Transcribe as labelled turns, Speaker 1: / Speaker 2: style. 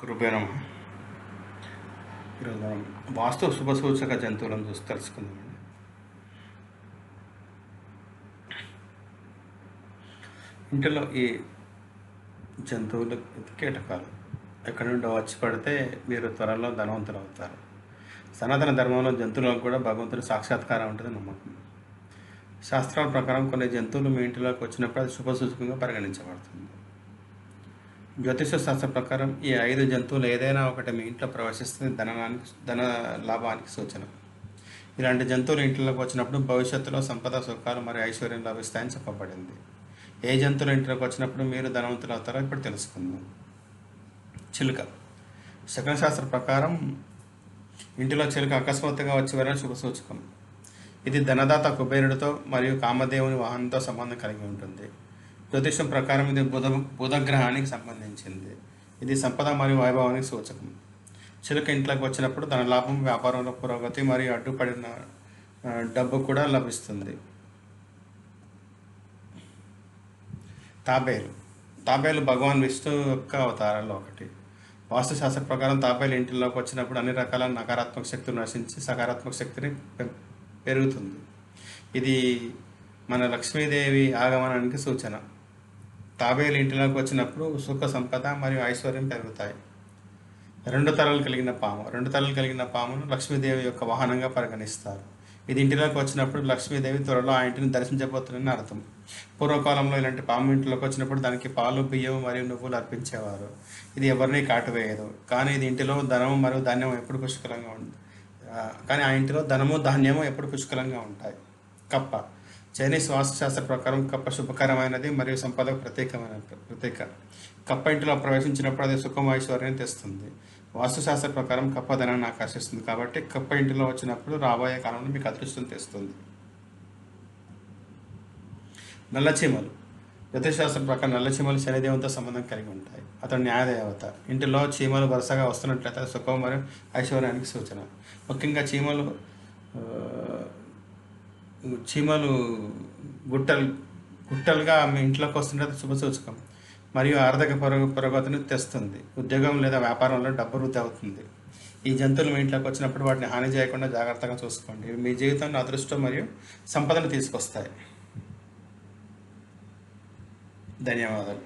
Speaker 1: గురుభ్యో నమః. ఈరోజు మనం వాస్తు శుభసూచక జంతువులను చూసి తెలుసుకుందామండి. ఇంటిలో ఈ జంతువులు కీటకాలు ఎక్కడి నుండో వచ్చి పడితే మీరు త్వరలో ధనవంతులు అవుతారు. సనాతన ధర్మంలో జంతువులకు కూడా భగవంతుడి సాక్షాత్కారం ఉంటుంది నమ్మకం. శాస్త్రాల ప్రకారం కొన్ని జంతువులు మీ ఇంటిలోకి వచ్చినప్పుడు అది శుభసూచకంగా పరిగణించబడుతుంది. జ్యోతిష శాస్త్ర ప్రకారం ఈ 5 జంతువులు ఏదైనా ఒకటి మీ ఇంట్లో ప్రవేశిస్తుంది ధన లాభానికి సూచన. ఇలాంటి జంతువులు ఇంట్లోకి వచ్చినప్పుడు భవిష్యత్తులో సంపద, సుఖాలు మరియు ఐశ్వర్యం లభిస్తాయని చెప్పబడింది. ఏ జంతువులు ఇంట్లోకి వచ్చినప్పుడు మీరు ధనవంతులు అవుతారో ఇప్పుడు తెలుసుకుందాం. చిలుక. శకున శాస్త్ర ప్రకారం ఇంటిలో చిలుక అకస్మాత్తుగా వచ్చి వెళ్ళిన శుభసూచకం. ఇది ధనదాత కుబేరుడితో మరియు కామదేవుని వాహనంతో సంబంధం కలిగి ఉంటుంది. జ్యోతిషం ప్రకారం ఇది బుధగ్రహానికి సంబంధించింది. ఇది సంపద మరియు వైభవానికి సూచకం. చిలుక ఇంట్లోకి వచ్చినప్పుడు ధన లాభం, వ్యాపారంలో పురోగతి మరియు అడ్డుపడిన డబ్బు కూడా లభిస్తుంది. తాబేలు భగవాన్ విష్ణు యొక్క అవతారాల్లో ఒకటి. వాస్తుశాస్త్ర ప్రకారం తాబేలు ఇంటిలోకి వచ్చినప్పుడు అన్ని రకాల నకారాత్మక శక్తులు నశించి సకారాత్మక శక్తిని పెరుగుతుంది. ఇది మన లక్ష్మీదేవి ఆగమనానికి సూచన. తాబేలు ఇంటిలోకి వచ్చినప్పుడు సుఖ, సంపద మరియు ఐశ్వర్యం పెరుగుతాయి. 2 తలలు కలిగిన పామును లక్ష్మీదేవి యొక్క వాహనంగా పరిగణిస్తారు. ఇది ఇంటిలోకి వచ్చినప్పుడు లక్ష్మీదేవి త్వరలో ఆ ఇంటిని దర్శించబోతుందని అర్థం. పూర్వకాలంలో ఇలాంటి పాము ఇంటిలోకి వచ్చినప్పుడు దానికి పాలు, బియ్యం మరియు నువ్వులు అర్పించేవారు. ఇది ఎవరిని కాటువేయదు, కానీ ఇది ఇంటిలో ధనము మరియు ధాన్యం ఎప్పుడు పుష్కలంగా ఉంటుంది. కానీ ఆ ఇంటిలో ధనము, ధాన్యము ఎప్పుడు పుష్కలంగా ఉంటాయి. కప్ప. చైనీస్ వాస్తుశాస్త్ర ప్రకారం కప్ప శుభకరమైనది మరియు సంపదకు ప్రతీక. కప్ప ఇంటిలో ప్రవేశించినప్పుడు అది సుఖం, ఐశ్వర్యం తెస్తుంది. వాస్తుశాస్త్ర ప్రకారం కప్ప ధనాన్ని ఆకర్షిస్తుంది, కాబట్టి కప్ప ఇంటిలో వచ్చినప్పుడు రాబోయే కాలంలో మీకు అదృష్టం తెస్తుంది. నల్లచీమలు. జ్యోతిషశాస్త్ర ప్రకారం నల్లచీమలు శనిదేవునితో సంబంధం కలిగి ఉంటాయి. అతడు న్యాయదేవత. ఇంటిలో చీమలు వరుసగా వస్తున్నట్లయితే సుఖం మరియు ఐశ్వర్యానికి సూచన. ముఖ్యంగా చీమలు గుట్టలుగా మీ ఇంట్లోకి వస్తుంటే శుభసూచకం మరియు ఆర్థిక పురోగతిని తెస్తుంది. ఉద్యోగం లేదా వ్యాపారంలో డబ్బు వృద్ధి అవుతుంది. ఈ జంతువులు మీ ఇంట్లోకి వచ్చినప్పుడు వాటిని హాని చేయకుండా జాగ్రత్తగా చూసుకోండి. ఇవి మీ జీవితంలో అదృష్టం మరియు సంపదను తీసుకొస్తాయి. ధన్యవాదాలు.